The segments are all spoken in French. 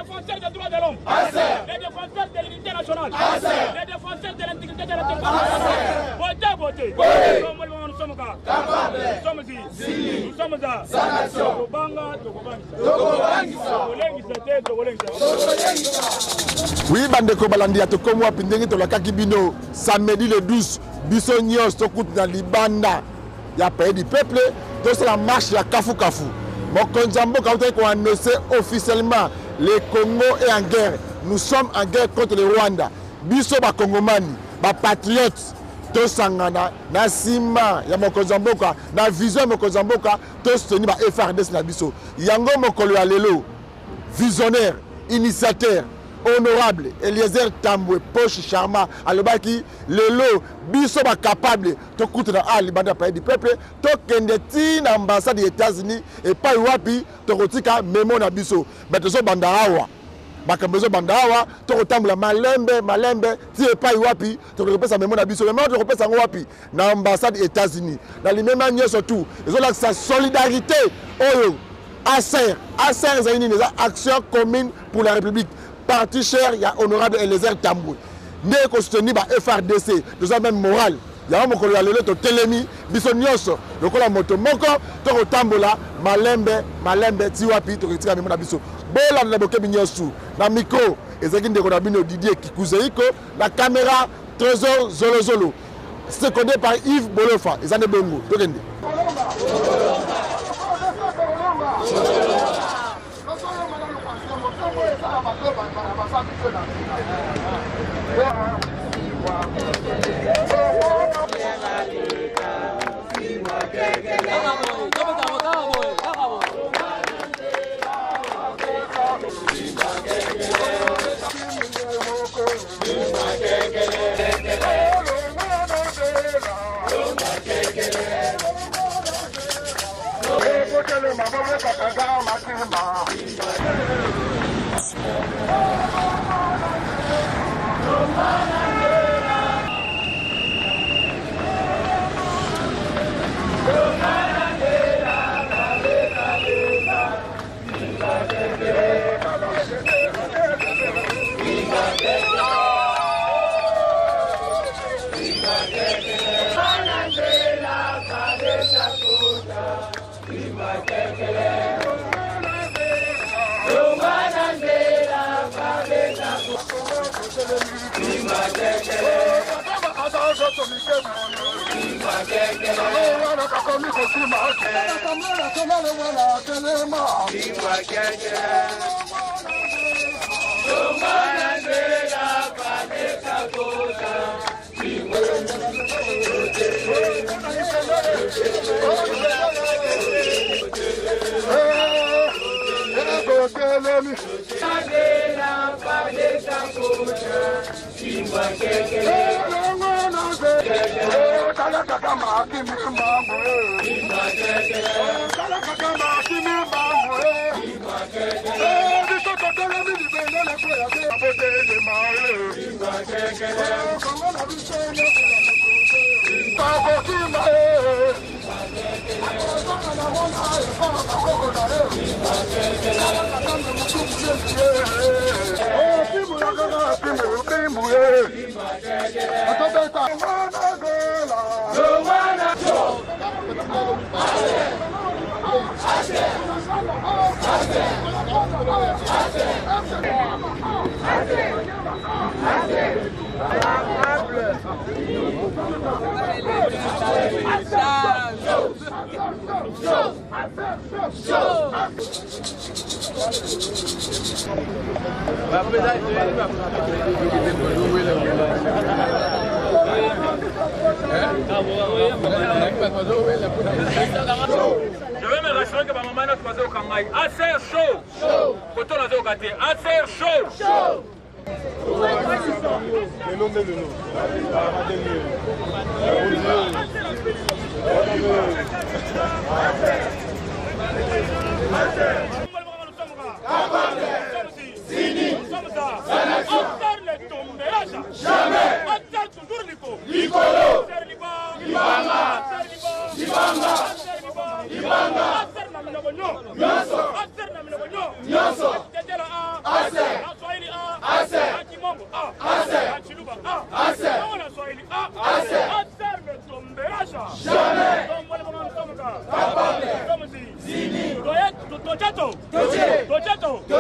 défenseurs des droits de l'homme, les défenseurs de l'unité nationale, les défenseurs de l'intégrité de la défense. Votez. Nous sommes capables. Nous sommes ici. Nous sommes là. Oui, Bandeko Balandi, à Tokomo, Pindenge, Tolaka Kibino, samedi le 12, Bissonios, Tokut, dans Libanda, il y a pays du peuple, tout c'est la marche, il y a Kafu. Mokonzambo, quand on a annoncé officiellement, le Congo est en guerre. Nous sommes en guerre contre le Rwanda. Biso, ba Congomani, ba patriotes, to sangana, na sima, ya Mokonzamboka, na vision ya Mokonzamboka, to soutenir ba FRDC na biso. Yango Mokolo ya lelo, visionnaire, initiateur, honorable, Eliezer Tambwe, Poche Charma, Alobaki, Lelo, biso ba capable, to koute na Alibanda pays du peuple, to kendeti na ambassade des États-Unis, et pas wapi, to kotika memo na biso. Mais to so banda awa. Bakambezo bandawa to kotambola malembe ti epai wapi to kopesa memo na biso memo to kopesa ngo wapi na ambassade des États-Unis na limema nyoso tout ezola sa solidarité oyo ASER ezali ni action commune pour la République parti cher ya honorable Eliezer Tambwe ne ko soutenir ba FRDC nous avons même moral ya mokolo ya lelo to telemi biso nyoso lokola moto moko to kotambola malembe ti wapi to kotika memo na biso bola na bokebi nyoso na micro ezaki ndeko na bino Didier Kikuzeiko la caméra Trésor Zolozolo secondé par Yves Bolofa ezane bongo tokende Je vais me rassurer que ma maman n'a pas au Kangaï. ASER chaud. Quand on a au gâté. ASER chaud. Libanga, Les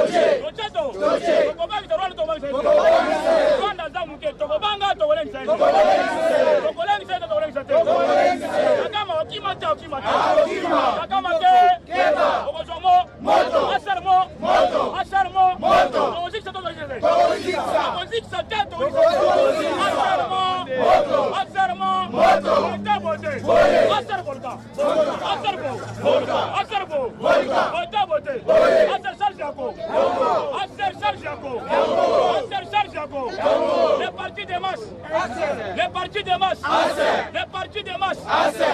partis de masse, les partis de masse, les partis de masse,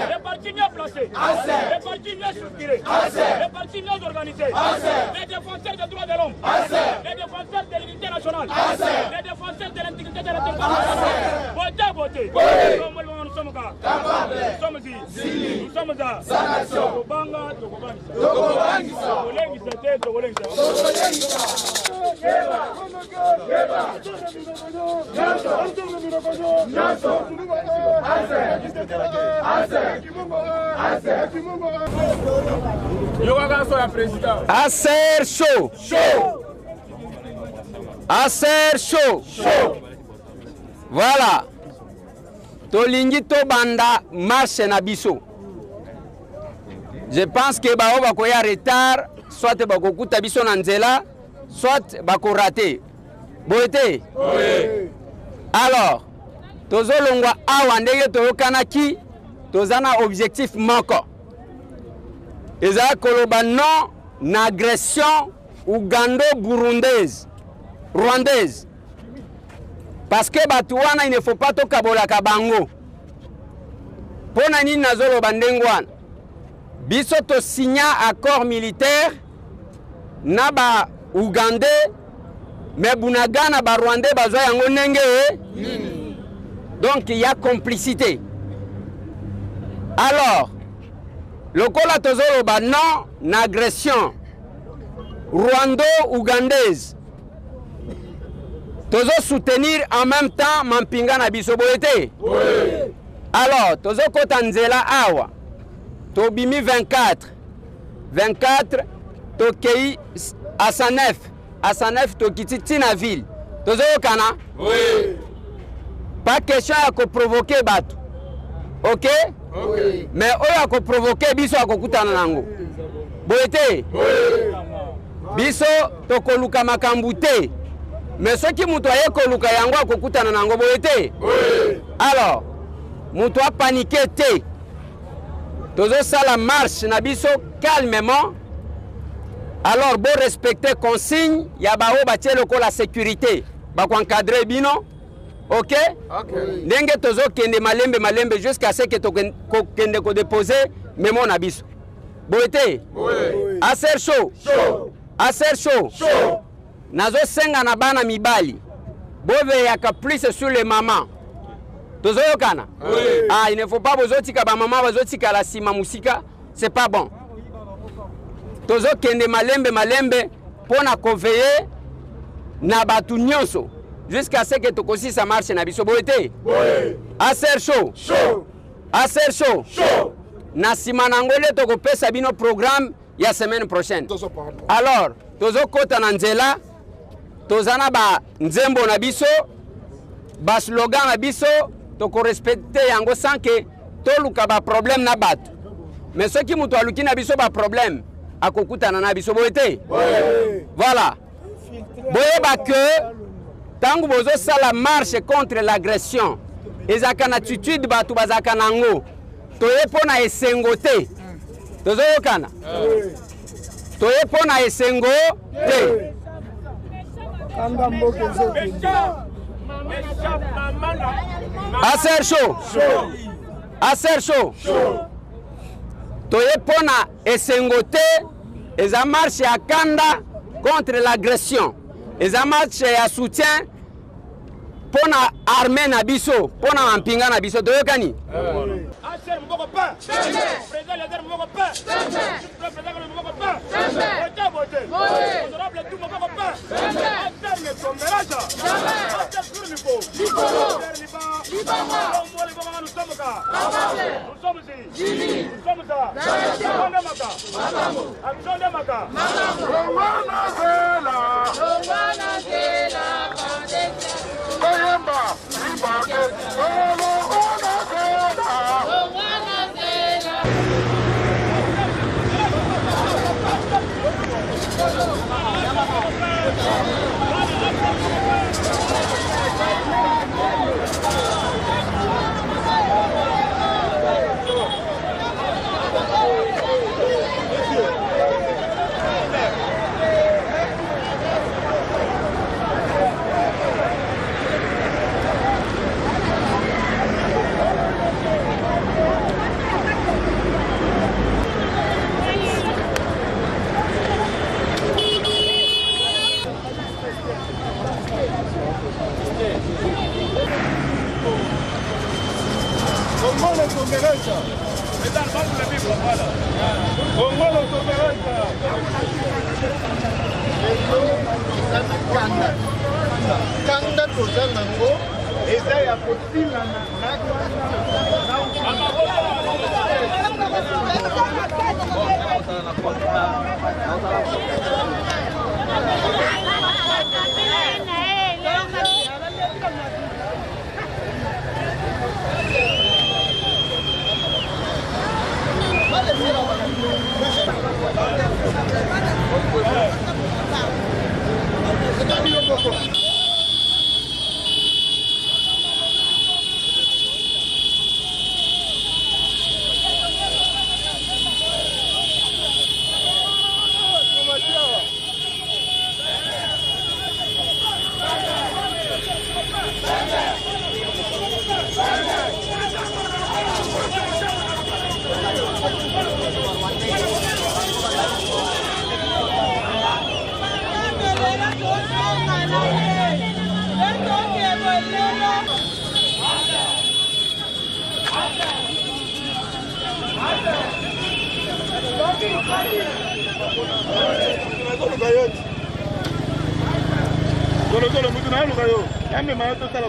les partis mieux placés, les partis mieux structurés, les partis mieux organisés, les défenseurs des droits de l'homme, les défenseurs de l'unité nationale, les défenseurs de l'intégrité de la votez, votez. Nous sommes là, nous sommes ici, nous sommes là. Tokobanga, Tokobangisa, Aser chaud. Aser chaud. Voilà. Tolingi to banda marche na biso. Je pense que bao bako ya retard, soit bako kuta biso na nzela, soit bako raté. Boete? Oui. Alors, tozo longwa awa ndenge toyokana ki, tozana objectif moko. Eza koloba non na agression ougando-burundaise, rwandaise. Parce que Batouana, il ne faut pas toka bolaka bango. Pona nini nazolo bandengwana. Biso to signa accord militaire na ba Ougandais mais bunagana ba Rwandais bazwa yango ndenge. Donc il y a complicité. Alors lokola tozolo ba non na agression rwando-ougandaise. Tozo soutenir en même temps Mampinga na biso boete. Oui. Alors, tozo kota nzela awa. Tobimi 24. 24 tokei Asanef. Asanef tokiti tina ville. Tozo kana? Oui. Pas question à ko provoquer batu. OK? Oui. Mais oyo ko provoquer biso akokutana nango. Boete. Oui. Biso tokoluka makambute. Mais ce qui moutoye koluka yango akokutana nango boete. Oui. Alors, moutoa paniqué te. Tozo sala marche na biso calmement. Alors, bon respecter consigne, ya bao batie loko la sécurité. Ba ko encadrer bino. OK? OK. Ndenge tozo kende malembe jusqu'à ce que to kende ko déposer mémo na biso. Boete. Oui. Aser chaud. Chaud. Aser chaud. Chaud. Nazo senga na bana mibali. Bove yaka plus sur les mamans. Tozo yokana? Oui. Ah, il ne faut pas bozotika ba maman bozotika la sima musika, c'est pas bon. Tozo kende malembe pona konveiller na batu nyonso jusqu'à ce que tokosi ça marche na biso boete. Oui. Aser chaud. Chaud. Aser chaud. Chaud. Na sima nangole toko pesa bino programme ya semaine prochaine. Alors, tozo kota na nzela tozana ba nzembo na biso ba slogan na biso to respecter yango sans que to luka ba problème na bat. Mais ceux qui muto aluki na biso ba problème akokutana na biso boete. Voilà. Boyeba que tangu bozo sala marche contre l'agression ezaka na attitude batu bazaka nango toye pona esengo te. Tozo yokana. Toye pona esengo te. Aser chaud. Aser chaud. Toye pona esengote eza marche ya kanda contre l'agression. Eza marche ya soutien pona armée na biso, pona Mampinga na biso toyokani. Aser mboko pa. Président Lazer mboko pa. Président mboko pa. Vote. Honorable tout mboko pa. Aser ne tombera ça. Aser sur le pot. Liba. Nous sommes là. Nous sommes ici. Nous sommes là. Nous sommes là. Kanda toza nango eza ya kotila Golo mutu na luka yo. Yame ma to tala.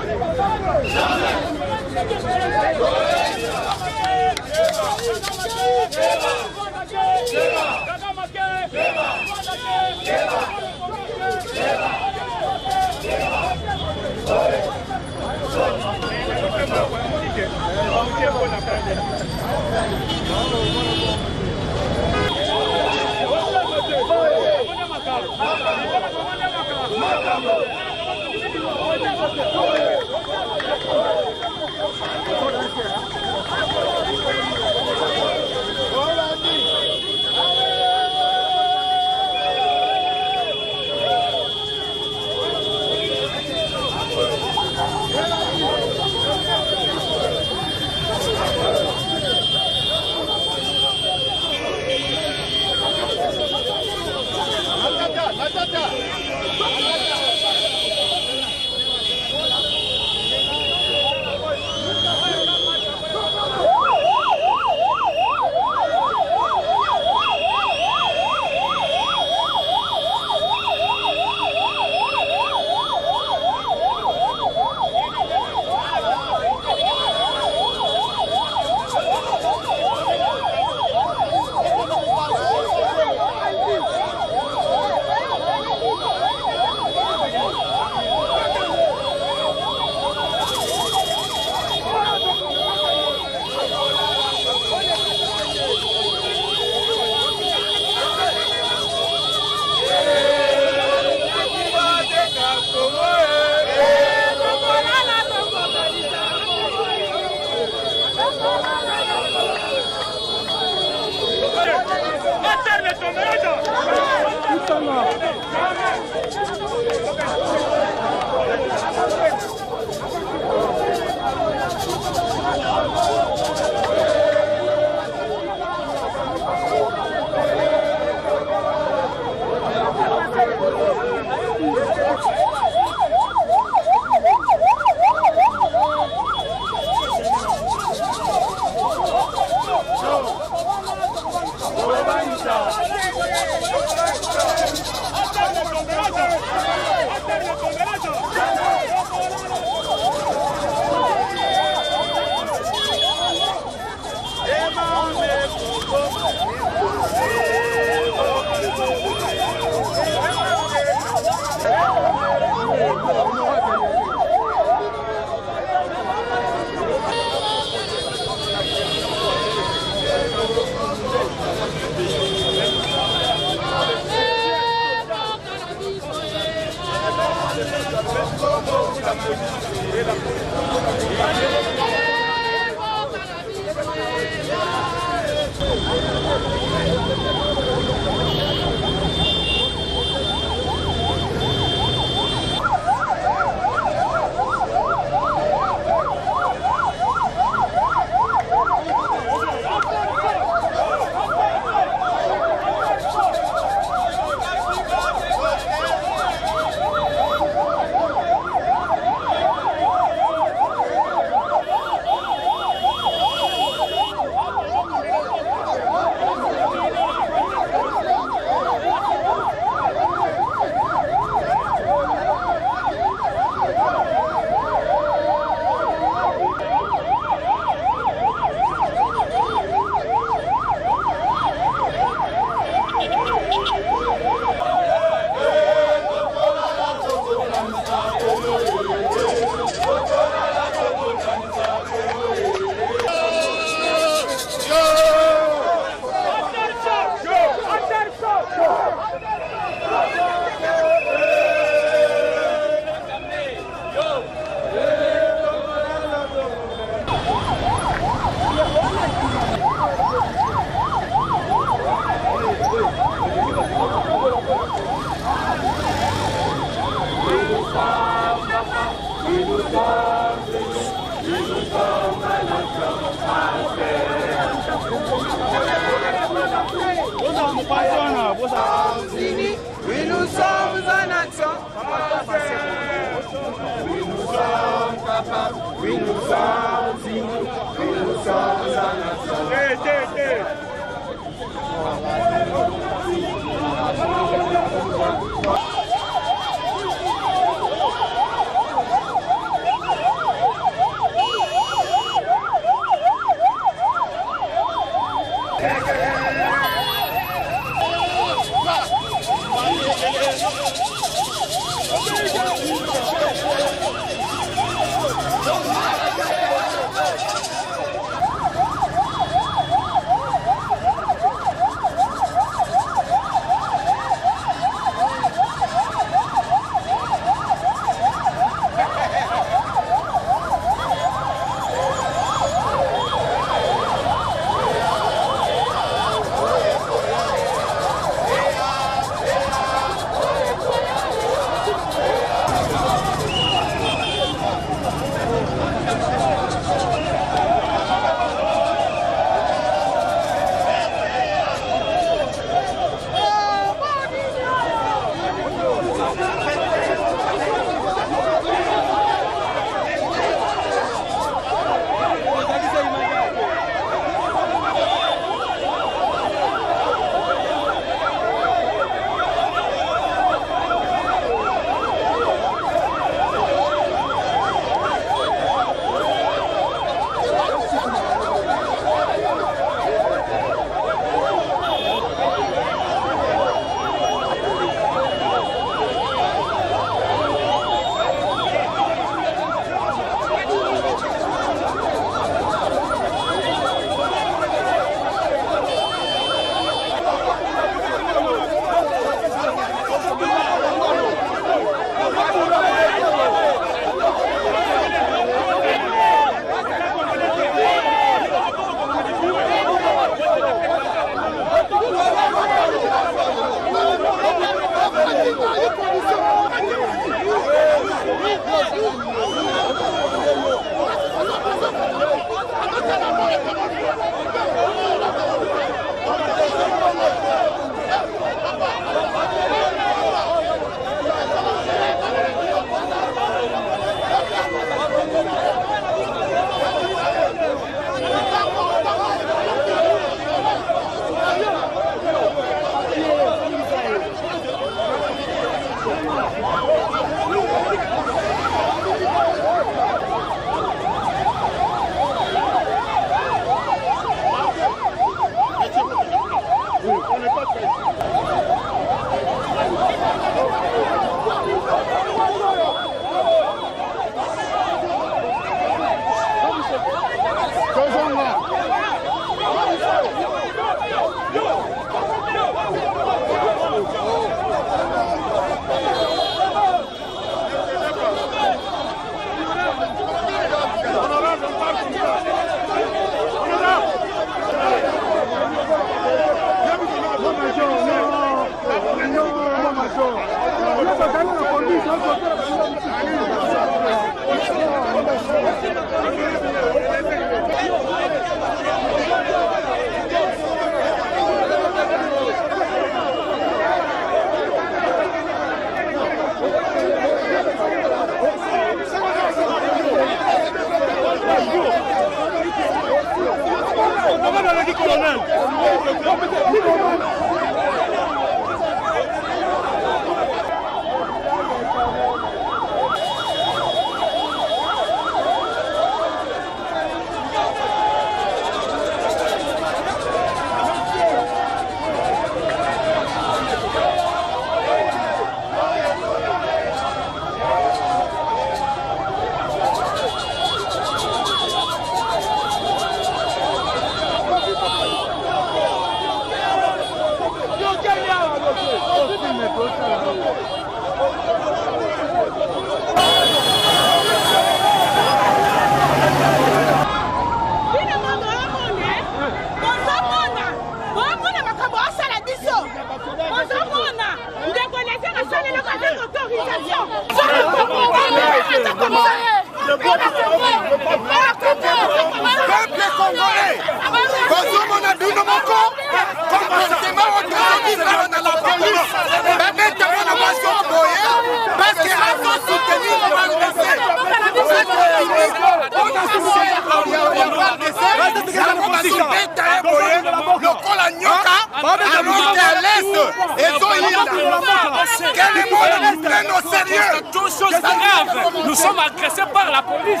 Nous sommes agressés par la police,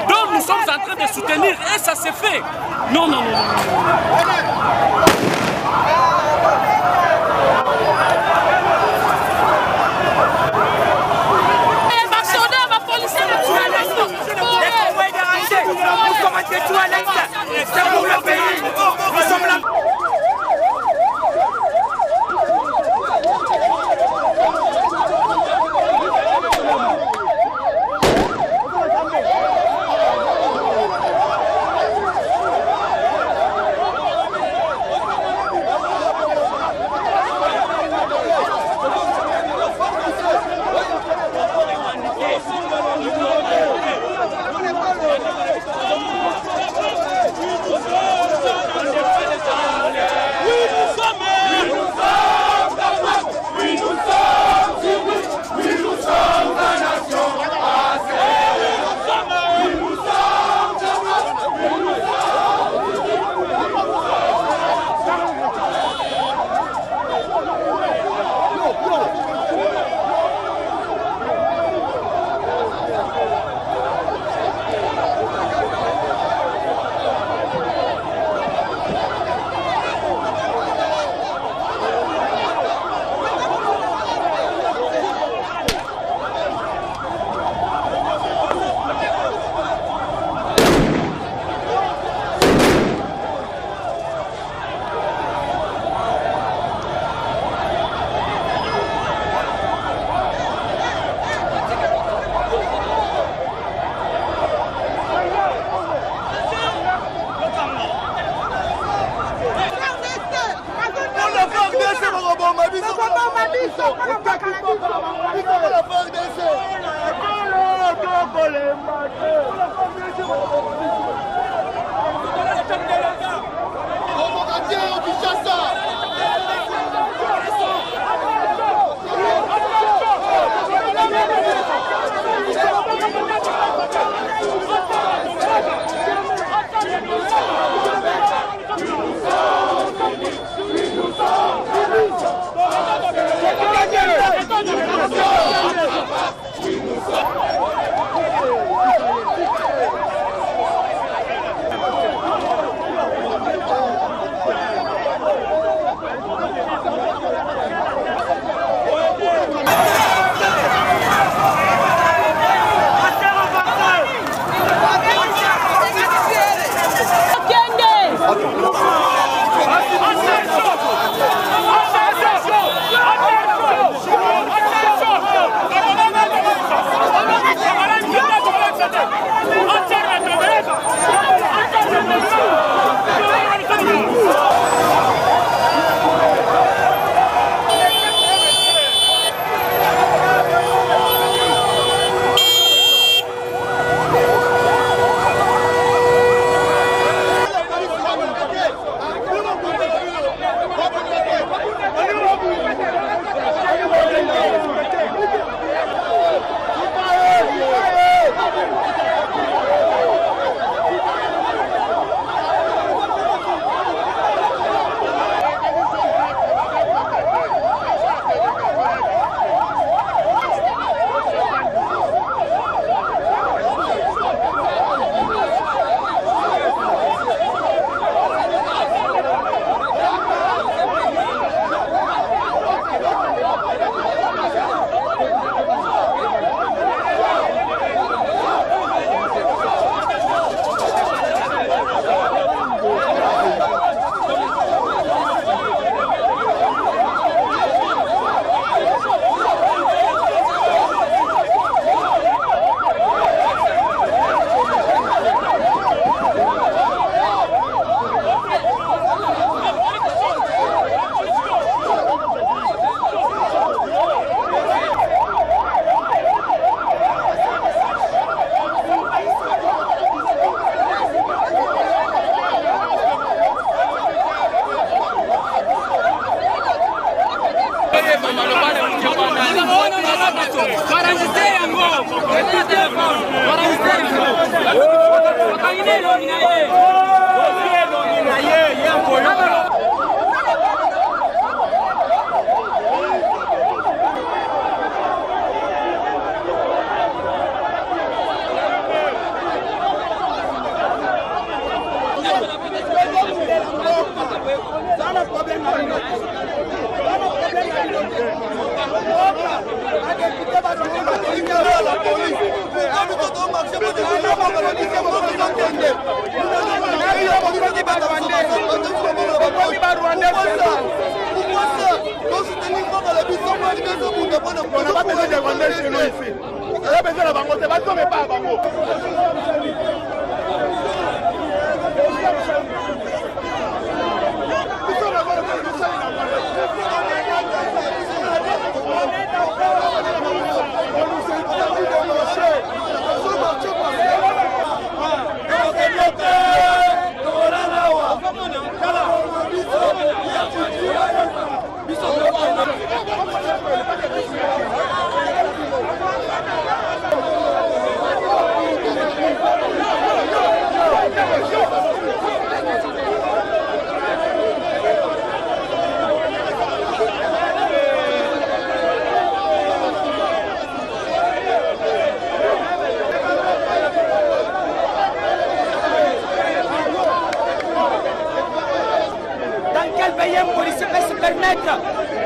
donc nous sommes en train de soutenir et ça s'est fait. Non, non, non, non.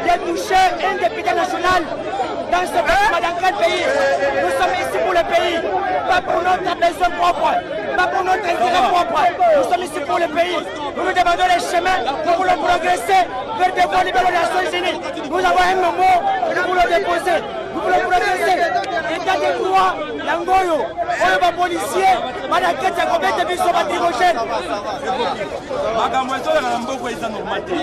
de toucher un député national dans ce bâtiment, dans quel pays? Nous sommes ici pour le pays, pas pour notre besoin propre, pas pour notre intérêt propre. Nous sommes ici pour le pays. Nous nous demandons les chemins, nous voulons progresser vers des voies libérales des Nations Unies. Nous avons un moment, nous voulons déposer, nous voulons progresser. État de droit, l'angoyo, on va policier, madakete ya kobete biso batrigogène. Makambo ezoleka mboko eza normal te.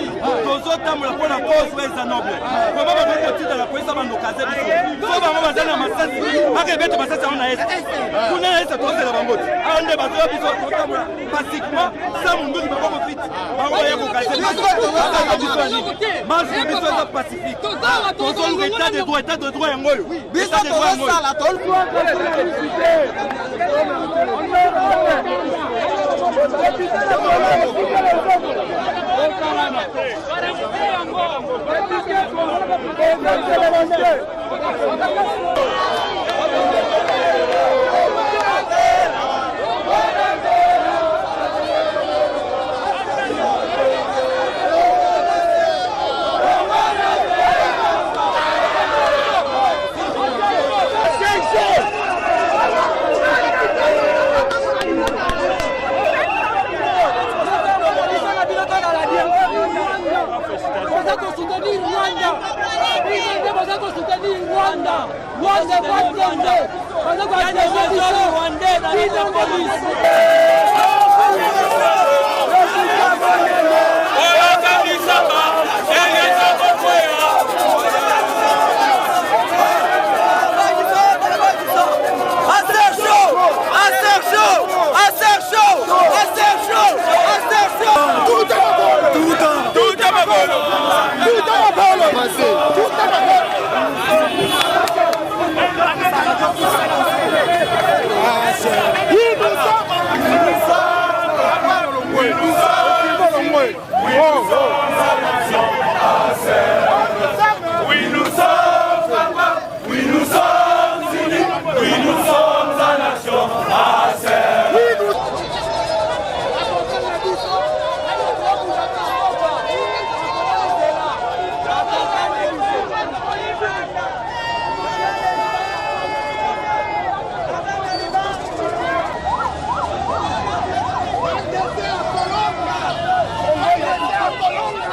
Tozotambola mpona cause eza noble. Koma bakokotindala koyesa bandokaze biso. So bango baza na masasi, akebete masasi yango na este. Kuna na este tozela bango te. Awa nde bazoya biso totambola pacifiquement sans munduki bakoko fiti. Bango baya kokaze biso. Marche na biso eza pacifique. Tozoluka état de droit yango oyo. Biso tozosala tolukwa Colombia.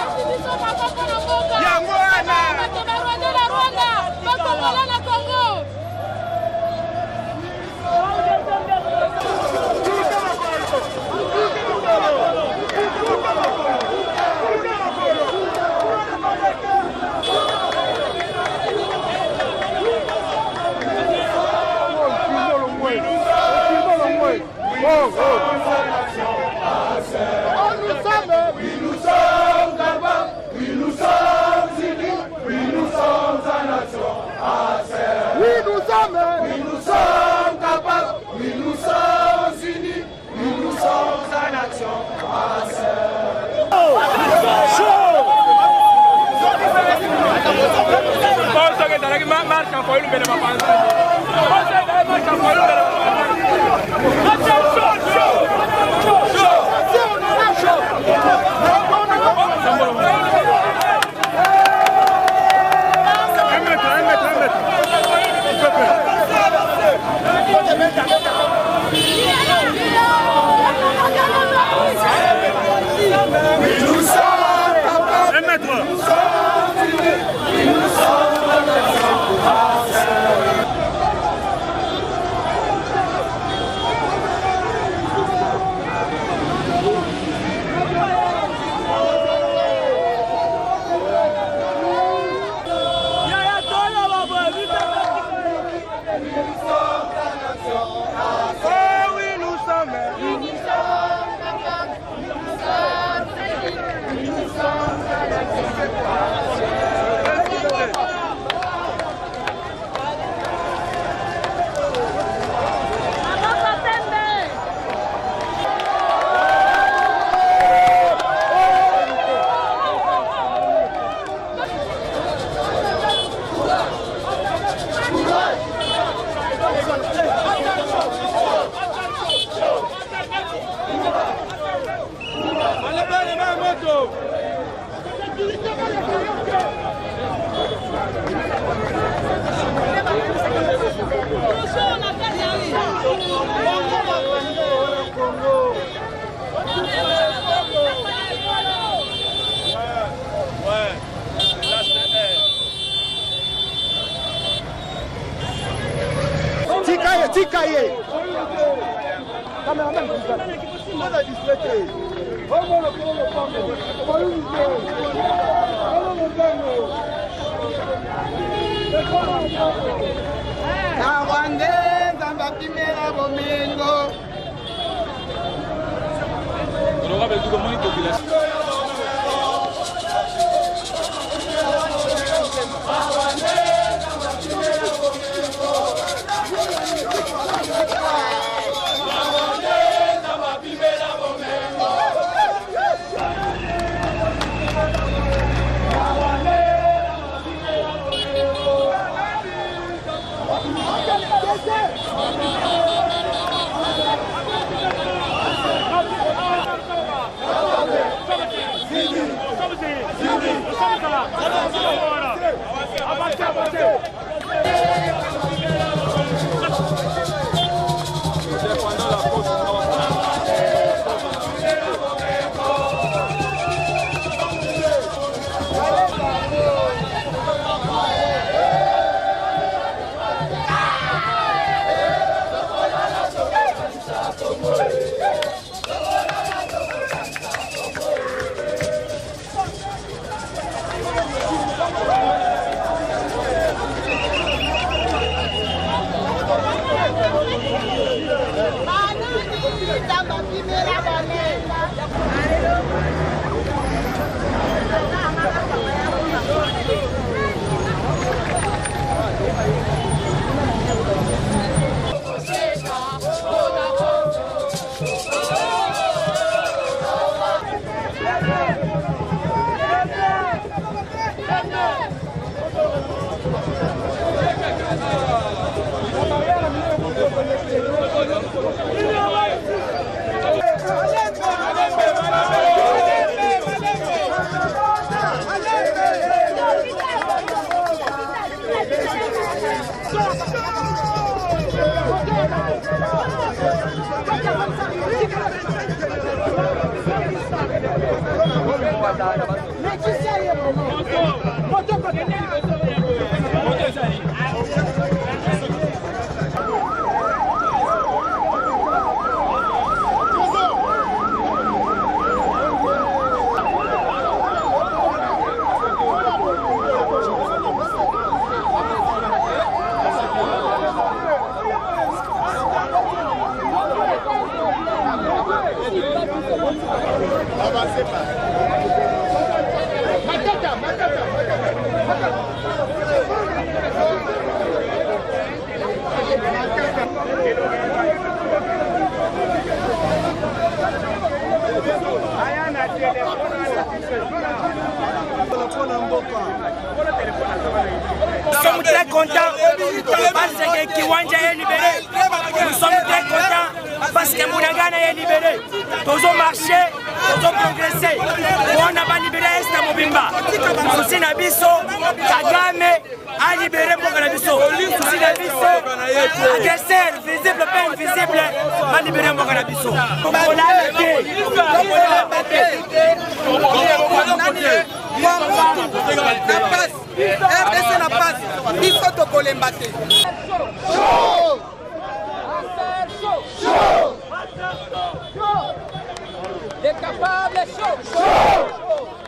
sommes très contents parce que Kiwanja est libéré. Nous sommes très contents parce que Mounagana est libéré. Tous ont marché, tous ont progressé. On n'a pas libéré Esther Mobimba. Souci Nabiso, Kagame a libéré Mbokanabiso. Souci Nabiso, agresseur, visible, pas invisible, a libéré Mbokanabiso. On l'a arrêté. RDC na passe, biso tokolemba te. Les capables, chaud. Les capables, chaud.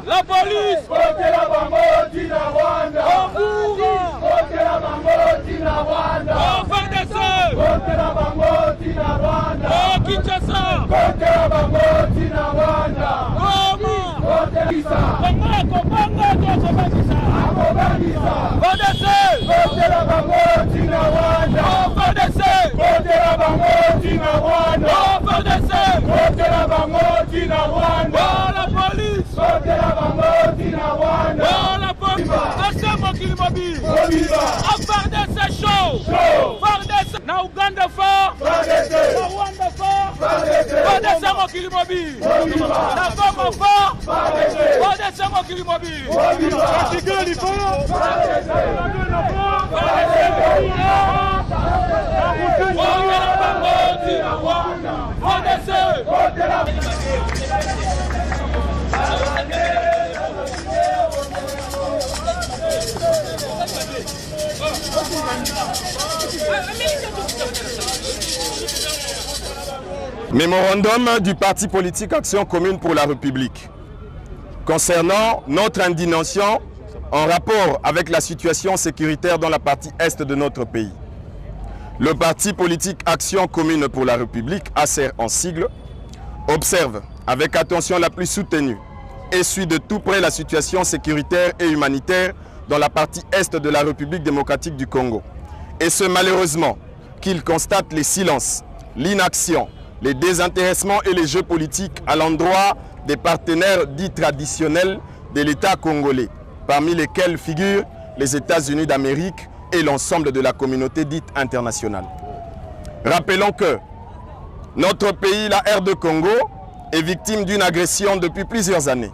La police! Fardès c'est chaud! Fardès Na Uganda fort. Na Rwanda fort. Odessa mokili mobile. Na Congo fort. Odessa mokili mobile. Kigali fort. Mémorandum du parti politique Action commune pour la République concernant notre indignation en rapport avec la situation sécuritaire dans la partie est de notre pays. Le parti politique Action commune pour la République, ACR en sigle, observe avec attention la plus soutenue et suit de tout près la situation sécuritaire et humanitaire dans la partie est de la République démocratique du Congo. Et ce malheureusement qu'il constate les silences, l'inaction, les désintéressements et les jeux politiques à l'endroit des partenaires dits traditionnels de l'État congolais, parmi lesquels figurent les États-Unis d'Amérique et l'ensemble de la communauté dite internationale. Rappelons que notre pays, la RD Congo, est victime d'une agression depuis plusieurs années.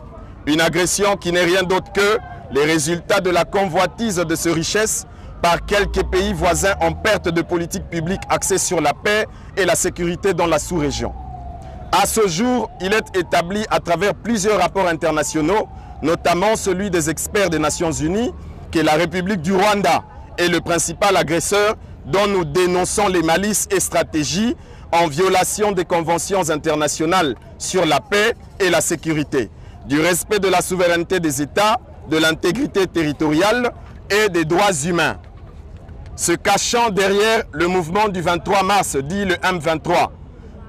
Une agression qui n'est rien d'autre que les résultats de la convoitise de ces richesses par quelques pays voisins en perte de politique publique axée sur la paix et la sécurité dans la sous-région. À ce jour, il est établi à travers plusieurs rapports internationaux, notamment celui des experts des Nations Unies, que la République du Rwanda est le principal agresseur dont nous dénonçons les malices et stratégies en violation des conventions internationales sur la paix et la sécurité, du respect de la souveraineté des États, de l'intégrité territoriale et des droits humains. Se cachant derrière le mouvement du 23 mars, dit le M23,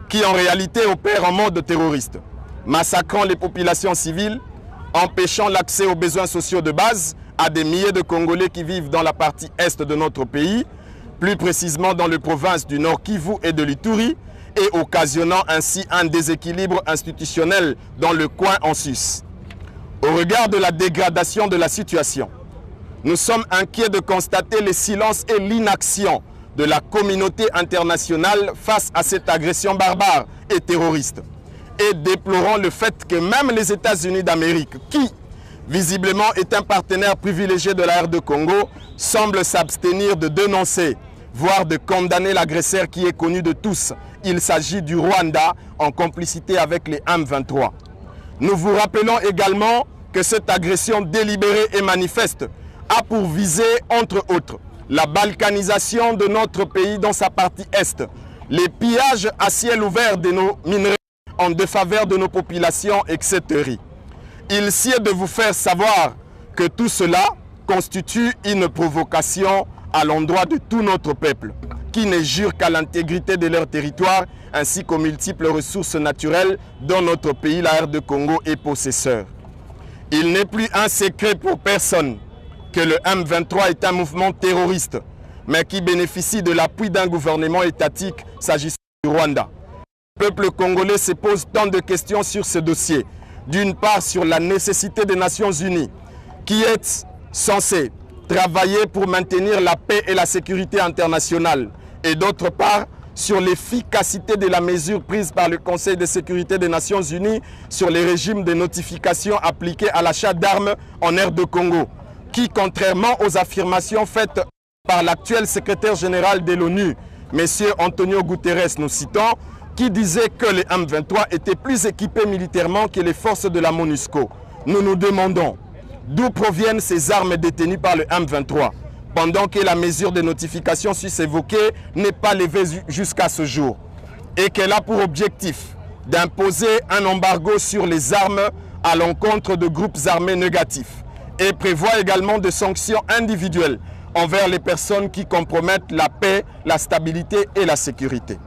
qui en réalité opère en mode terroriste, massacrant les populations civiles, empêchant l'accès aux besoins sociaux de base à des milliers de Congolais qui vivent dans la partie est de notre pays, plus précisément dans les provinces du Nord Kivu et de l'Ituri, et occasionnant ainsi un déséquilibre institutionnel dans le coin en sus. Au regard de la dégradation de la situation, nous sommes inquiets de constater le silence et l'inaction de la communauté internationale face à cette agression barbare et terroriste. Et déplorons le fait que même les États-Unis d'Amérique, qui visiblement est un partenaire privilégié de la RD Congo, semblent s'abstenir de dénoncer, voire de condamner l'agresseur qui est connu de tous. Il s'agit du Rwanda en complicité avec les M23. Nous vous rappelons également que cette agression délibérée et manifeste a pour visée, entre autres, la balkanisation de notre pays dans sa partie est, les pillages à ciel ouvert de nos minerais en défaveur de nos populations, etc. Il sied de vous faire savoir que tout cela constitue une provocation à l'endroit de tout notre peuple, qui ne jure qu'à l'intégrité de leur territoire ainsi qu'aux multiples ressources naturelles dont notre pays, la RD Congo, est possesseur. Il n'est plus un secret pour personne que le M23 est un mouvement terroriste, mais qui bénéficie de l'appui d'un gouvernement étatique s'agissant du Rwanda. Le peuple congolais se pose tant de questions sur ce dossier. D'une part, sur la nécessité des Nations Unies, qui est censée travailler pour maintenir la paix et la sécurité internationale, et d'autre part, sur l'efficacité de la mesure prise par le Conseil de sécurité des Nations Unies sur les régimes de notification appliqués à l'achat d'armes en RD Congo, qui, contrairement aux affirmations faites par l'actuel secrétaire général de l'ONU, M. Antonio Guterres, nous citons, qui disait que les M23 étaient plus équipés militairement que les forces de la MONUSCO. Nous nous demandons d'où proviennent ces armes détenues par le M23, pendant que la mesure de notification sus-évoquée n'est pas levée jusqu'à ce jour, et qu'elle a pour objectif d'imposer un embargo sur les armes à l'encontre de groupes armés négatifs, et prévoit également des sanctions individuelles envers les personnes qui compromettent la paix, la stabilité et la sécurité.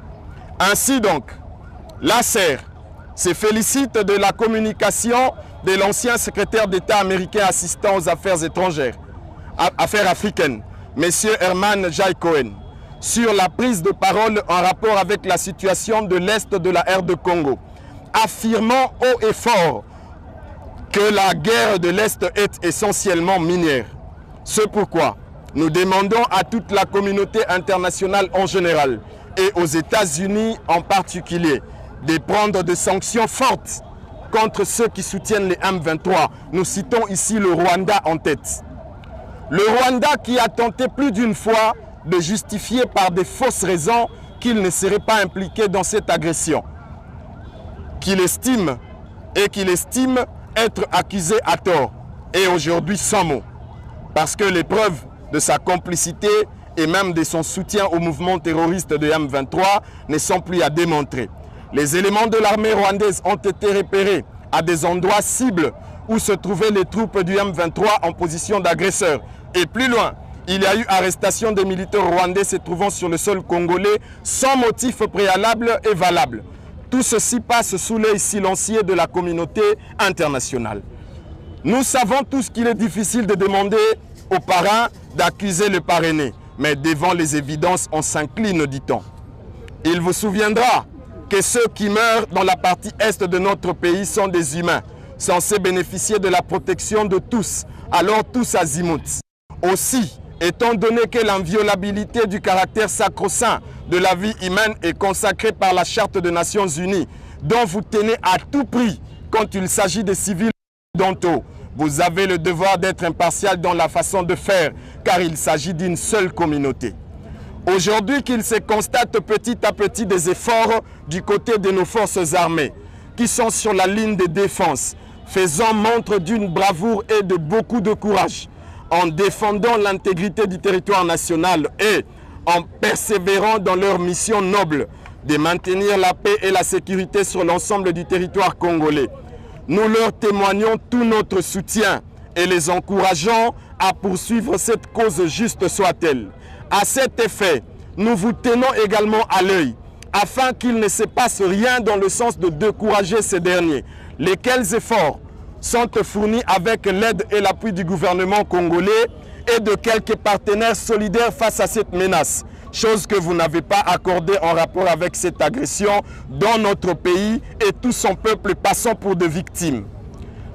Ainsi donc, l'ACR se félicite de la communication de l'ancien secrétaire d'État américain assistant aux affaires étrangères, affaires africaines, M. Herman Jai Cohen, sur la prise de parole en rapport avec la situation de l'Est de la RD Congo, affirmant haut et fort que la guerre de l'Est est essentiellement minière. C'est pourquoi, Nous demandons à toute la communauté internationale en général et aux États-Unis en particulier de prendre des sanctions fortes contre ceux qui soutiennent les M23. Nous citons ici le Rwanda en tête. Le Rwanda qui a tenté plus d'une fois de justifier par des fausses raisons qu'il ne serait pas impliqué dans cette agression, qu'il estime être accusé à tort et aujourd'hui sans mots, parce que les preuves de sa complicité et même de son soutien au mouvement terroriste de M23 ne sont plus à démontrer. Les éléments de l'armée rwandaise ont été repérés à des endroits cibles où se trouvaient les troupes du M23 en position d'agresseurs. Et plus loin, il y a eu arrestation des militaires rwandais se trouvant sur le sol congolais sans motif préalable et valable. Tout ceci passe sous l'œil silencieux de la communauté internationale. Nous savons tous qu'il est difficile de demander aux parrains d'accuser le parrainé, mais devant les évidences, on s'incline, dit-on. Il vous souviendra que ceux qui meurent dans la partie est de notre pays sont des humains, censés bénéficier de la protection de tous, alors tous azimuts. Aussi, étant donné que l'inviolabilité du caractère sacro-saint de la vie humaine est consacrée par la Charte des Nations Unies, dont vous tenez à tout prix quand il s'agit des civils occidentaux, vous avez le devoir d'être impartial dans la façon de faire, car il s'agit d'une seule communauté. Aujourd'hui qu'il se constate petit à petit des efforts du côté de nos forces armées, qui sont sur la ligne de défense, faisant montre d'une bravoure et de beaucoup de courage, en défendant l'intégrité du territoire national et en persévérant dans leur mission noble de maintenir la paix et la sécurité sur l'ensemble du territoire congolais. Nous leur témoignons tout notre soutien et les encourageons à poursuivre cette cause juste soit-elle. À cet effet, nous vous tenons également à l'œil, afin qu'il ne se passe rien dans le sens de décourager ces derniers, lesquels efforts sont fournis avec l'aide et l'appui du gouvernement congolais et de quelques partenaires solidaires face à cette menace, chose que vous n'avez pas accordée en rapport avec cette agression dans notre pays et tout son peuple passant pour des victimes.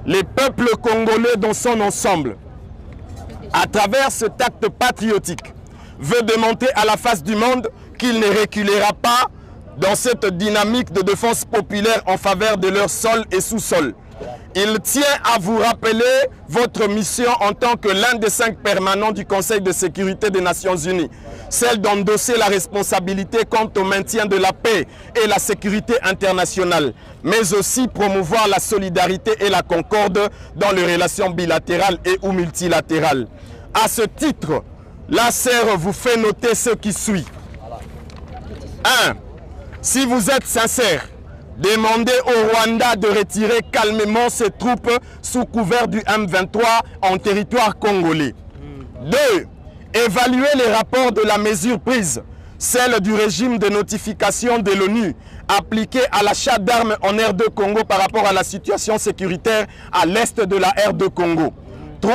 Les peuples congolais dans son ensemble, à travers cet acte patriotique, veut démontrer à la face du monde qu'il ne reculera pas dans cette dynamique de défense populaire en faveur de leur sol et sous-sol. Il tient à vous rappeler votre mission en tant que l'un des 5 permanents du Conseil de sécurité des Nations Unies, celle d'endosser la responsabilité quant au maintien de la paix et la sécurité internationale, mais aussi promouvoir la solidarité et la concorde dans les relations bilatérales et ou multilatérales. À ce titre, l'ACER vous fait noter ce qui suit. 1. Si vous êtes sincère, demandez au Rwanda de retirer calmement ses troupes sous couvert du M23 en territoire congolais. 2. Évaluez les rapports de la mesure prise, celle du régime de notification de l'ONU appliqué à l'achat d'armes en R2 Congo par rapport à la situation sécuritaire à l'est de la R2 Congo. 3.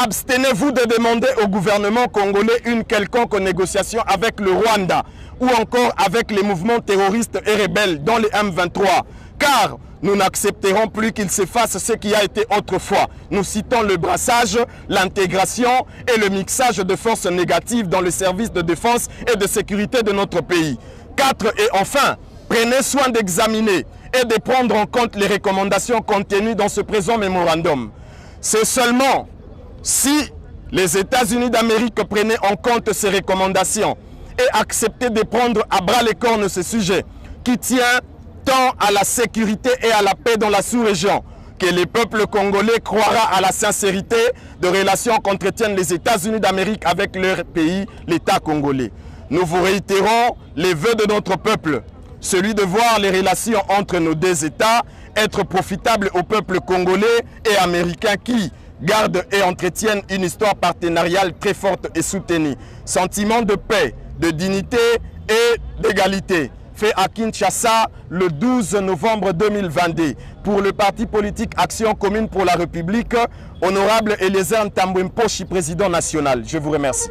Abstenez-vous de demander au gouvernement congolais une quelconque négociation avec le Rwanda ou encore avec les mouvements terroristes et rebelles dans les M23, car nous n'accepterons plus qu'il se fasse ce qui a été autrefois. Nous citons le brassage, l'intégration et le mixage de forces négatives dans les services de défense et de sécurité de notre pays. 4. Et enfin, prenez soin d'examiner et de prendre en compte les recommandations contenues dans ce présent mémorandum. C'est seulement si les États-Unis d'Amérique prenaient en compte ces recommandations et acceptaient de prendre à bras les cornes ce sujet qui tient tant à la sécurité et à la paix dans la sous-région, que le peuple congolais croira à la sincérité de relations qu'entretiennent les États-Unis d'Amérique avec leur pays, l'État congolais. Nous vous réitérons les vœux de notre peuple, celui de voir les relations entre nos deux États être profitables au peuple congolais et américain qui gardent et entretiennent une histoire partenariale très forte et soutenue. Sentiment de paix, de dignité et d'égalité. Fait à Kinshasa le 12 novembre 2022 pour le parti politique Action Commune pour la République, honorable Eliezer Ntambwe-Mposhi, président national. Je vous remercie.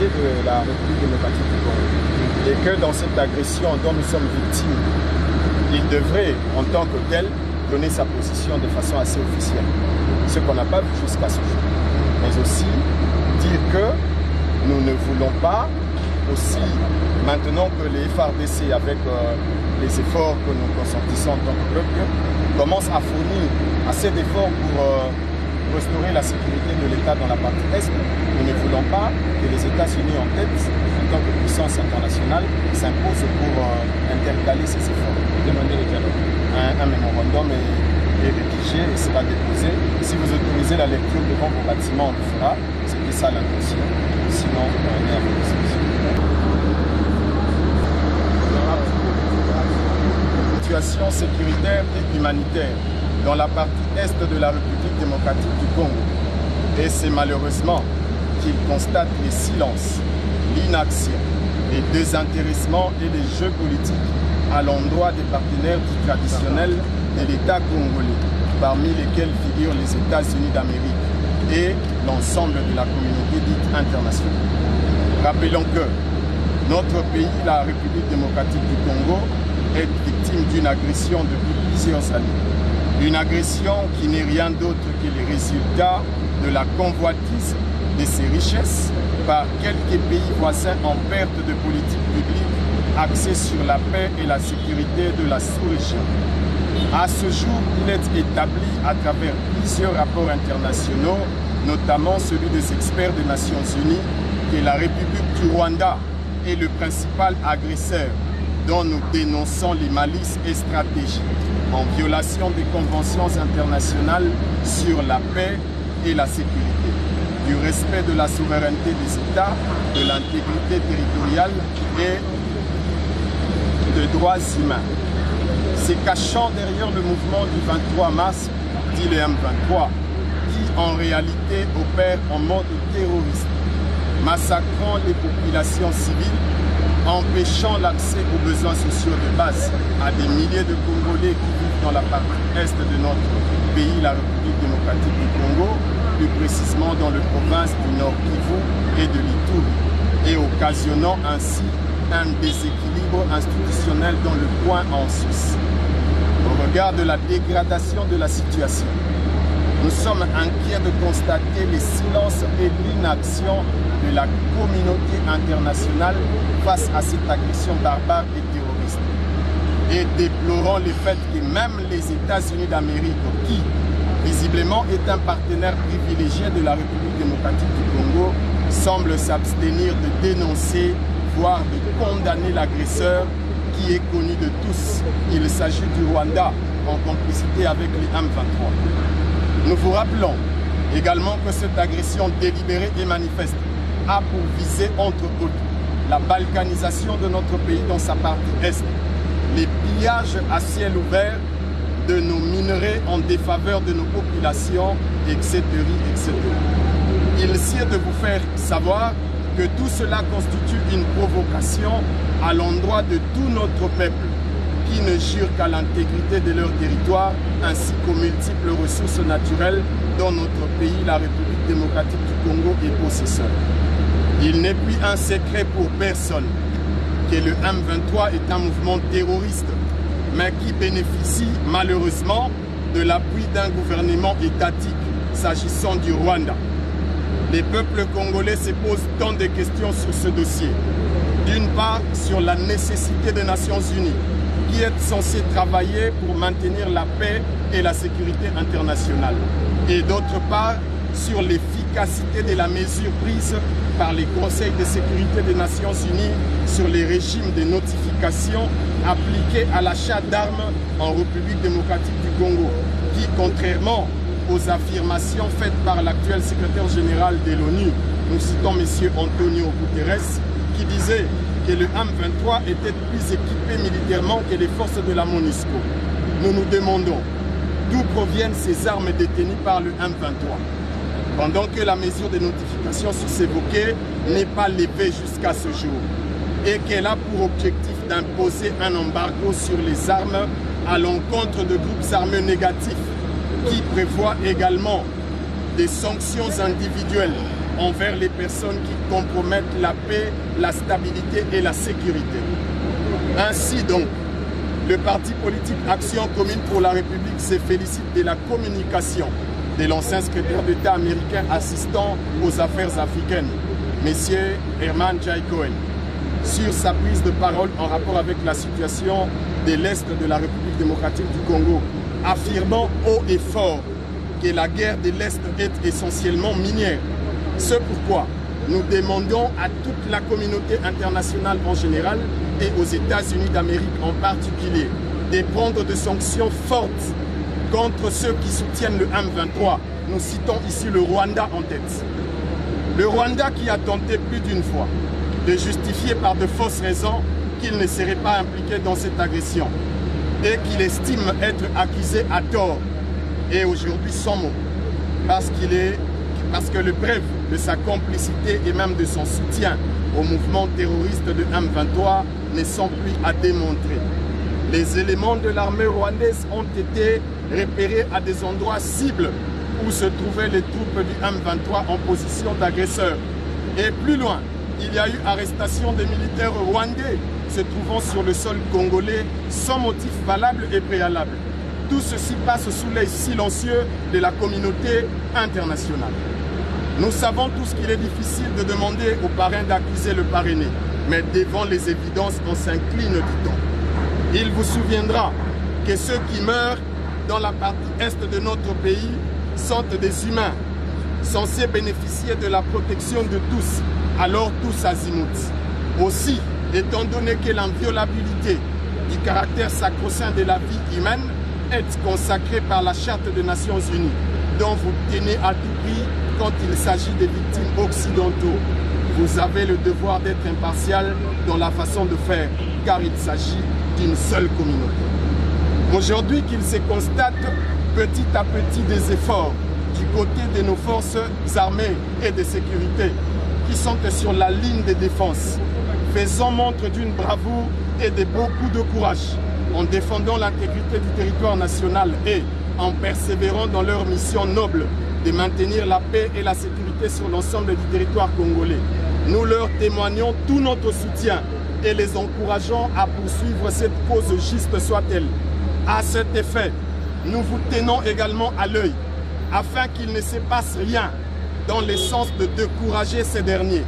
De la République démocratique du Congo et que dans cette agression dont nous sommes victimes, il devrait en tant que tel donner sa position de façon assez officielle, ce qu'on n'a pas vu jusqu'à ce jour, mais aussi dire que nous ne voulons pas aussi, maintenant que les FARDC avec les efforts que nous consentissons en tant que peuple, commencent à fournir assez d'efforts pour restaurer la sécurité de l'État dans la partie Est, nous ne voulons pas que les États-Unis en tête, en tant que puissance internationale, s'imposent pour intercaler ces efforts. Demander le dialogue. Un mémorandum est rédigé et sera déposé. Si vous autorisez la lecture devant vos bâtiments, on le fera. C'était ça l'intention. Sinon, on est à votre disposition. Situation sécuritaire et humanitaire dans la partie Est de la République démocratique du Congo. Et c'est malheureusement qu'il constate les silences, l'inaction, les désintéressement et les jeux politiques à l'endroit des partenaires dits traditionnels de l'État congolais, parmi lesquels figurent les États-Unis d'Amérique et l'ensemble de la communauté dite internationale. Rappelons que notre pays, la République démocratique du Congo, est victime d'une agression depuis plusieurs années. Une agression qui n'est rien d'autre que les résultats de la convoitise de ses richesses par quelques pays voisins en perte de politique publique axée sur la paix et la sécurité de la sous-région. À ce jour, il est établi à travers plusieurs rapports internationaux, notamment celui des experts des Nations Unies, que la République du Rwanda est le principal agresseur dont nous dénonçons les malices et stratégies en violation des conventions internationales sur la paix et la sécurité, du respect de la souveraineté des États, de l'intégrité territoriale et des droits humains. Se cachant derrière le mouvement du 23 mars, dit le M23, qui en réalité opère en mode terroriste, massacrant les populations civiles, empêchant l'accès aux besoins sociaux de base à des milliers de Congolais qui vivent dans la partie est de notre pays, la République démocratique du Congo, plus précisément dans les provinces du Nord Kivu et de l'Ituri, et occasionnant ainsi un déséquilibre institutionnel dans le coin en Suisse. Au regard de la dégradation de la situation, nous sommes inquiets de constater les silences et l'inaction de la communauté internationale face à cette agression barbare et terroriste. Et déplorons le fait que même les États-Unis d'Amérique, qui visiblement est un partenaire privilégié de la République démocratique du Congo, semblent s'abstenir de dénoncer, voire de condamner l'agresseur qui est connu de tous. Il s'agit du Rwanda en complicité avec les M23. Nous vous rappelons également que cette agression délibérée et manifeste a pour visée, entre autres, la balkanisation de notre pays dans sa partie est, les pillages à ciel ouvert de nos minerais en défaveur de nos populations, etc., etc. Il sied de vous faire savoir que tout cela constitue une provocation à l'endroit de tout notre peuple qui ne jure qu'à l'intégrité de leur territoire ainsi qu'aux multiples ressources naturelles dont notre pays, la République démocratique du Congo, est possesseur. Il n'est plus un secret pour personne que le M23 est un mouvement terroriste, mais qui bénéficie malheureusement de l'appui d'un gouvernement étatique s'agissant du Rwanda. Les peuples congolais se posent tant de questions sur ce dossier. D'une part, sur la nécessité des Nations Unies, qui est censée travailler pour maintenir la paix et la sécurité internationale. Et d'autre part, sur l'efficacité de la mesure prise par les conseils de sécurité des Nations Unies sur les régimes de notification appliqués à l'achat d'armes en République démocratique du Congo, qui, contrairement aux affirmations faites par l'actuel secrétaire général de l'ONU, nous citons M. Antonio Guterres, qui disait que le M23 était plus équipé militairement que les forces de la MONUSCO. Nous nous demandons d'où proviennent ces armes détenues par le M23, pendant que la mesure de notification sus-évoquée n'est pas levée jusqu'à ce jour, et qu'elle a pour objectif d'imposer un embargo sur les armes à l'encontre de groupes armés négatifs, qui prévoit également des sanctions individuelles envers les personnes qui compromettent la paix, la stabilité et la sécurité. Ainsi donc, le parti politique Action commune pour la République se félicite de la communication de l'ancien secrétaire d'État américain assistant aux affaires africaines, M. Herman Jai Cohen, sur sa prise de parole en rapport avec la situation de l'Est de la République démocratique du Congo, affirmant haut et fort que la guerre de l'Est est essentiellement minière. C'est pourquoi nous demandons à toute la communauté internationale en général et aux États-Unis d'Amérique en particulier de prendre des sanctions fortes contre ceux qui soutiennent le M23. Nous citons ici le Rwanda en tête. Le Rwanda qui a tenté plus d'une fois de justifier par de fausses raisons qu'il ne serait pas impliqué dans cette agression et qu'il estime être accusé à tort et aujourd'hui sans mot parce que le preuve de sa complicité et même de son soutien au mouvement terroriste de M23 ne sont plus à démontrer. Les éléments de l'armée rwandaise ont été repérés à des endroits cibles où se trouvaient les troupes du M23 en position d'agresseurs. Et plus loin, il y a eu arrestation des militaires rwandais se trouvant sur le sol congolais sans motif valable et préalable. Tout ceci passe sous l'œil silencieux de la communauté internationale. Nous savons tous qu'il est difficile de demander aux parrains d'accuser le parrainé, mais devant les évidences, on s'incline, dit-on. Il vous souviendra que ceux qui meurent dans la partie est de notre pays sont des humains, censés bénéficier de la protection de tous, alors tous azimuts. Aussi, étant donné que l'inviolabilité du caractère sacro-saint de la vie humaine est consacrée par la Charte des Nations Unies, dont vous tenez à tout prix quand il s'agit des victimes occidentaux, vous avez le devoir d'être impartial dans la façon de faire, car il s'agit d'une seule communauté. Aujourd'hui qu'il se constate petit à petit des efforts du côté de nos forces armées et de sécurité qui sont sur la ligne de défense, faisant montre d'une bravoure et de beaucoup de courage en défendant l'intégrité du territoire national et en persévérant dans leur mission noble de maintenir la paix et la sécurité sur l'ensemble du territoire congolais. Nous leur témoignons tout notre soutien et les encourageons à poursuivre cette cause juste soit-elle. À cet effet, nous vous tenons également à l'œil afin qu'il ne se passe rien dans le sens de décourager ces derniers,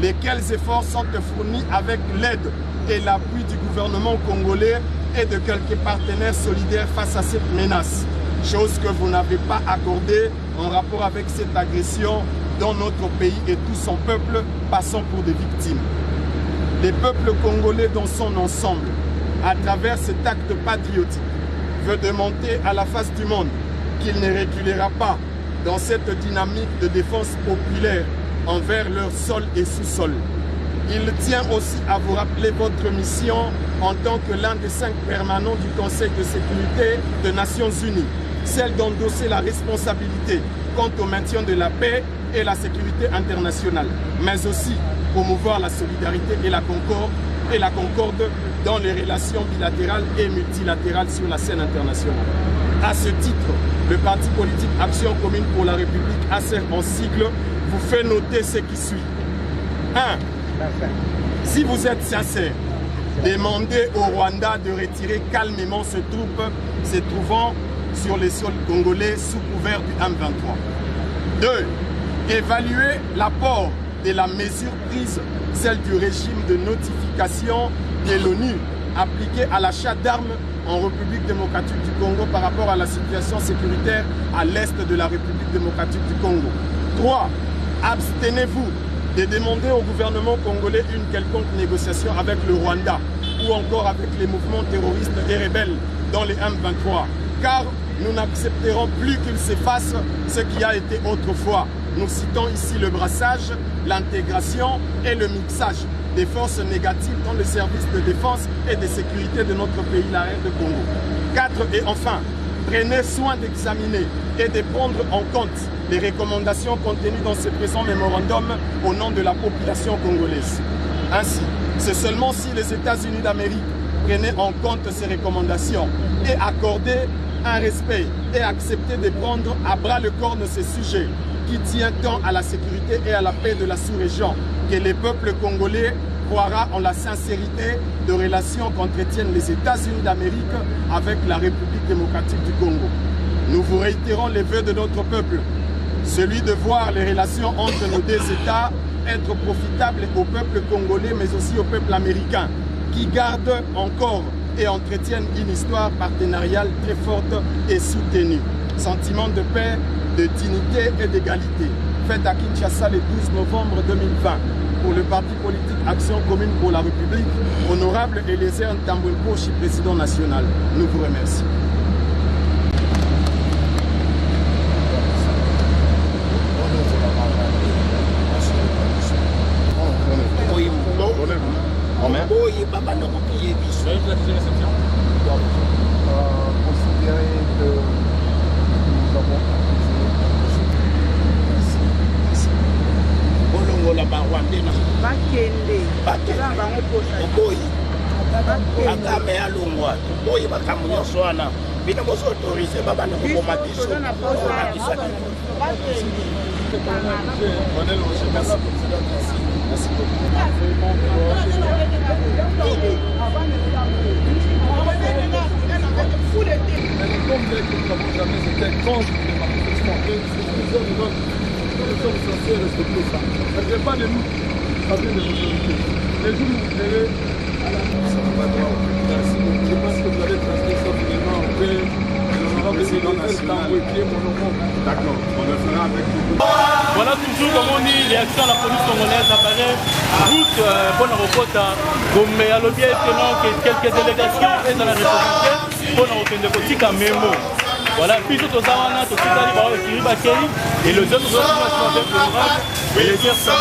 lesquels efforts sont fournis avec l'aide et l'appui du gouvernement congolais et de quelques partenaires solidaires face à cette menace, chose que vous n'avez pas accordée en rapport avec cette agression dont notre pays et tout son peuple passant pour des victimes. Les peuples congolais dans son ensemble, à travers cet acte patriotique, veut démontrer à la face du monde qu'il ne reculera pas dans cette dynamique de défense populaire envers leur sol et sous-sol. Il tient aussi à vous rappeler votre mission en tant que l'un des 5 permanents du Conseil de sécurité des Nations Unies, celle d'endosser la responsabilité quant au maintien de la paix et la sécurité internationale, mais aussi promouvoir la solidarité et la concorde dans les relations bilatérales et multilatérales sur la scène internationale. À ce titre, le parti politique Action commune pour la République, ACER en sigle, vous fait noter ce qui suit. 1. Si vous êtes sincère, demandez au Rwanda de retirer calmement ses troupes se trouvant sur les sols congolais sous couvert du M23. 2. Évaluer l'apport de la mesure prise, celle du régime de notification de l'ONU appliqué à l'achat d'armes en République démocratique du Congo par rapport à la situation sécuritaire à l'est de la République démocratique du Congo. 3. Abstenez-vous de demander au gouvernement congolais une quelconque négociation avec le Rwanda ou encore avec les mouvements terroristes et rebelles dans les M23, car nous n'accepterons plus qu'il s'efface ce qui a été autrefois. Nous citons ici le brassage, l'intégration et le mixage des forces négatives dans les services de défense et de sécurité de notre pays, la RD Congo. 4. Et enfin, prenez soin d'examiner et de prendre en compte les recommandations contenues dans ce présent mémorandum au nom de la population congolaise. Ainsi, c'est seulement si les États-Unis d'Amérique prenaient en compte ces recommandations et accordaient un respect et acceptaient de prendre à bras le corps de ces sujets qui tient tant à la sécurité et à la paix de la sous-région que les peuples congolais croira en la sincérité de relations qu'entretiennent les États-Unis d'Amérique avec la République démocratique du Congo. Nous vous réitérons les vœux de notre peuple, celui de voir les relations entre nos deux États être profitables au peuple congolais mais aussi au peuple américain qui gardent encore et entretiennent une histoire partenariale très forte et soutenue. Sentiment de paix, de dignité et d'égalité. Fête à Kinshasa le 12 novembre 2020 pour le parti politique Action commune pour la République, honorable Eliezer Ntambwe-Poshi, président national. Nous vous remercions. Considérer que nous avons bolongola barwandena bakende oboyi akame alongwa oboyi bakamu nyonso wana bino bozoautorise babana kokoma biso comme nous n'avons jamais été contre les manifestations, nous sommes censés respecter ça. Ça ne vient pas de nous, ça vient de l'autorité. Les jours où vous verrez à la je pense que vous allez transmettre ça finalement auprès de l'honorable président national. D'accord, on le fera avec vous. Voilà toujours comme on dit, réaction à la police congolaise apparaît route bonne repota comme à l'objet étonnant que quelques délégations et dans la République pour nous de politique à mémo. Voilà, puis tout ça, on a tout ça, et le jeune avec l'honorable et les guerres ça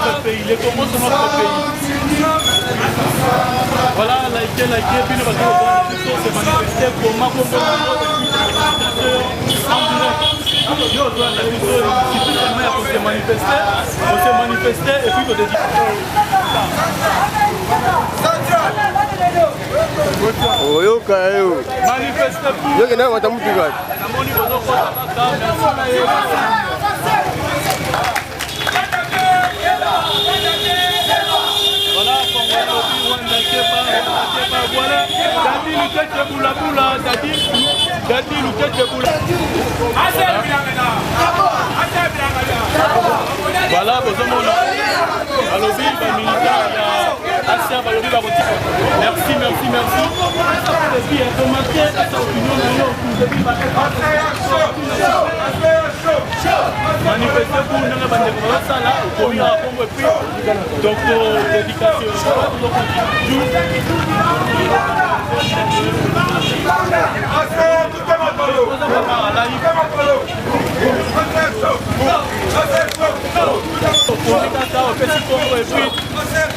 notre pays, les Congos sont notre pays. Voilà, puis nous allons se manifester pour ma on s'est manifesté et puis on dit manifester voilà, merci. Manifester pour nous, donc dédication.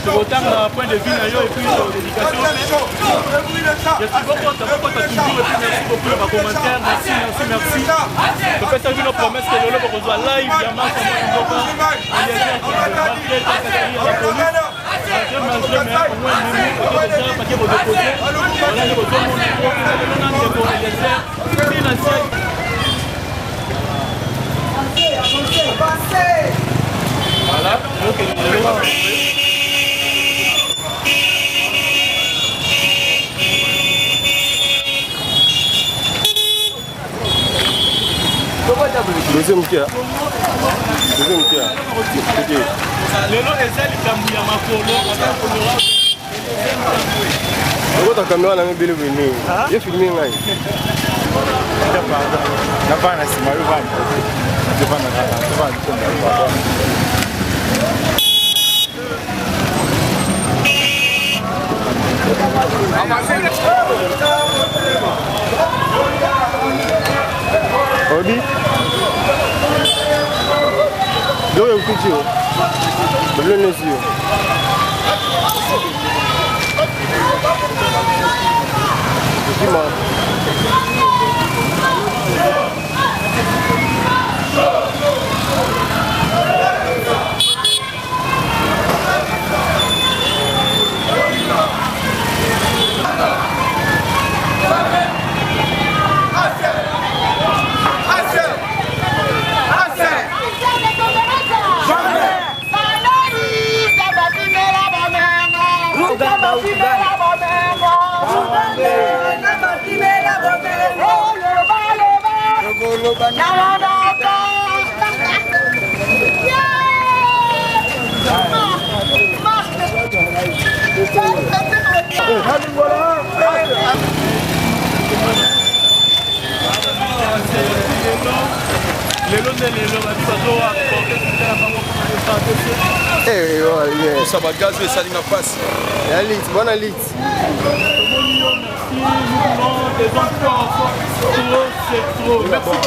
Je retends le point de vue et puis l'éducation. Je suis beaucoup toujours et puis merci beaucoup pour vos commentaires. Merci. Je fais ça une promesse que le logo soit live. Il y a marche voilà, donc deuxième tia. lelo eza likambo ya makolo okota kamera na mibele bwene ye filme ngai napana nsima yo bana Obi Doye ukutio Belone sio Kima ça va gaz et ça n'a pas passé. Bonne lit. des enfants, c'est trop. Merci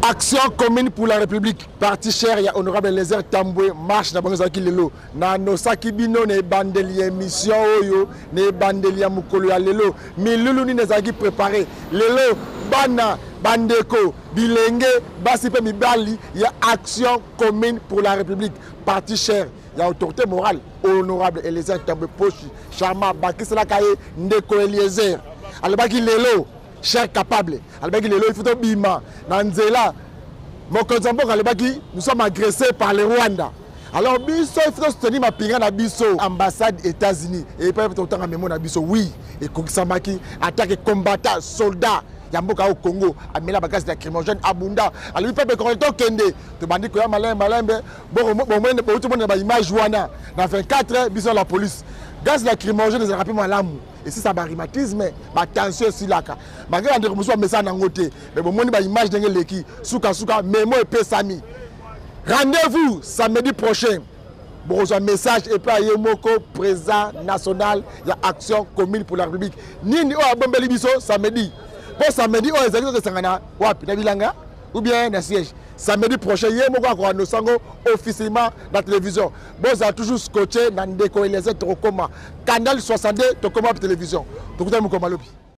Action commune pour la République. Parti cher, il y a honorable Lézer Tamboué, marche na bangazaki lelo. Na no sakibino ne bandeli émission oyo, ne bandeli mukolo ya lelo. Mais lulu ni nezaki préparé. Lelo bana bandeko bilenge basipe mibali, il y a action commune pour la République. Parti cher, il y a autorité morale, honorable Lézer Tamboué Pochi, Chama Bakisela Kaye Ndeko Eliezer. Alabaki lelo cher capable. Alabaki lelo il faut bima nanzela. Nous sommes agressés par le Rwanda. Alors, biso, il faut soutenir ma pinga na biso, ambassade États-Unis. Et pas autant à mémoire na biso, oui. Et Kokisamaki attaque combattant, soldats. Yamboka au Congo, amela bagage de lacrymogène abunda. Alors, il peut être correctement kende. Tu m'as dit que malin, bon, tout le monde a une image wana. Dans 24 heures, biso la police. Gaz lacrymogène, c'est rapidement l'amour. Et si ça va rhumatisme, ma tension aussi là. Malgré que je me message en côté, mais bon, mon image de l'équipe, souka, mémo et pesami. Rendez-vous samedi prochain. Bon, un message et puis Yemoko, président national, il y a action commune pour la République. Nini o abombeli biso samedi. Pour samedi, on est allé Sangana, wapi, na bilanga, ou bien na siège. Samedi prochain, Yemoko a nos sango officiellement dans la télévision. Bon, ça a toujours scotché dans Ndeko Eliezer Tokoma. Canal 62, Tokoma télévision. Donc, vous avez mon